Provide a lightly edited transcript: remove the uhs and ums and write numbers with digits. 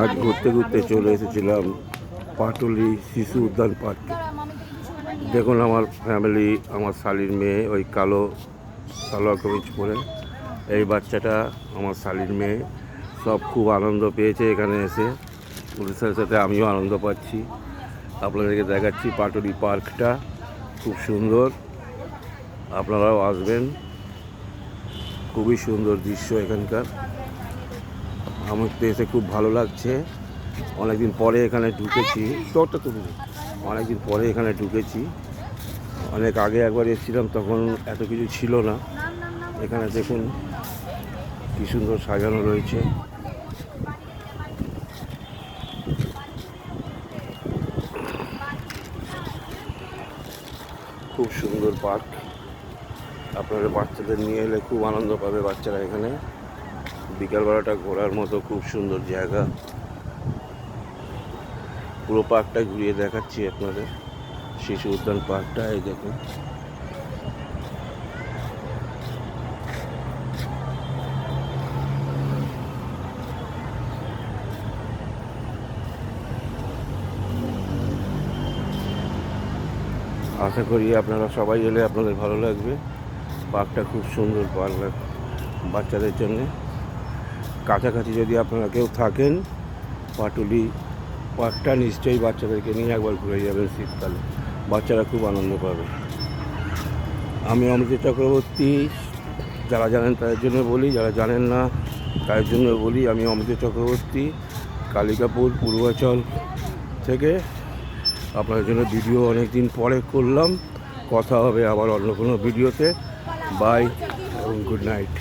আজ ঘুরতে ঘুরতে চলে এসেছিলাম পাটুলি শিশু উদ্যান পার্কে। দেখুন আমার ফ্যামিলি, আমার শালির মেয়ে ওই কালো সালোয়ার কামিজ পরে, এই বাচ্চাটা আমার শালির মেয়ে, সব খুব আনন্দ পেয়েছে এখানে এসে। পুলিশের সাথে আমিও আনন্দ পাচ্ছি। আপনাদেরকে দেখাচ্ছি পাটুলি পার্কটা, খুব সুন্দর, আপনারাও আসবেন। খুবই সুন্দর দৃশ্য এখানকার, আমার তো এসে খুব ভালো লাগছে। অনেকদিন পরে এখানে ঢুকেছি, অনেকদিন পরে এখানে ঢুকেছি। অনেক আগে একবার এসেছিলাম, তখন এত কিছু ছিল না। এখানে দেখুন কি সুন্দর সাজানো রয়েছে। খুব সুন্দর পার্ক, আপনারা বাচ্চাদের নিয়ে এলে খুব আনন্দ পাবে বাচ্চারা। এখানে বিকালবেলাটা ঘোরার মতো খুব সুন্দর জায়গা। পুরো পার্কটা ঘুরিয়ে দেখাচ্ছি আপনাদের, শিশু উদ্যান পার্কটা। এই দেখুন আশা করি আপনারা সবাই এলে আপনাদের ভালো লাগবে। পার্কটা খুব সুন্দর পার্ক বাচ্চাদের জন্য। কাছাকাছি যদি আপনারা কেউ থাকেন, পাটুলি পার্কটা নিশ্চয়ই বাচ্চাদেরকে নিয়ে একবার ঘুরে যাবেন শীতকালে, বাচ্চারা খুব আনন্দ পাবে। আমি অমৃত চক্রবর্তী, যারা জানেন তাদের জন্য বলি, যারা জানেন না তাদের জন্য বলি। আমি অমৃত চক্রবর্তী, কালিকাপুর পূর্বাচল থেকে আপনাদের জন্য ভিডিও অনেক দিন পরে করলাম। কথা হবে আবার অন্য কোনো ভিডিওতে। বাই এবং গুড নাইট।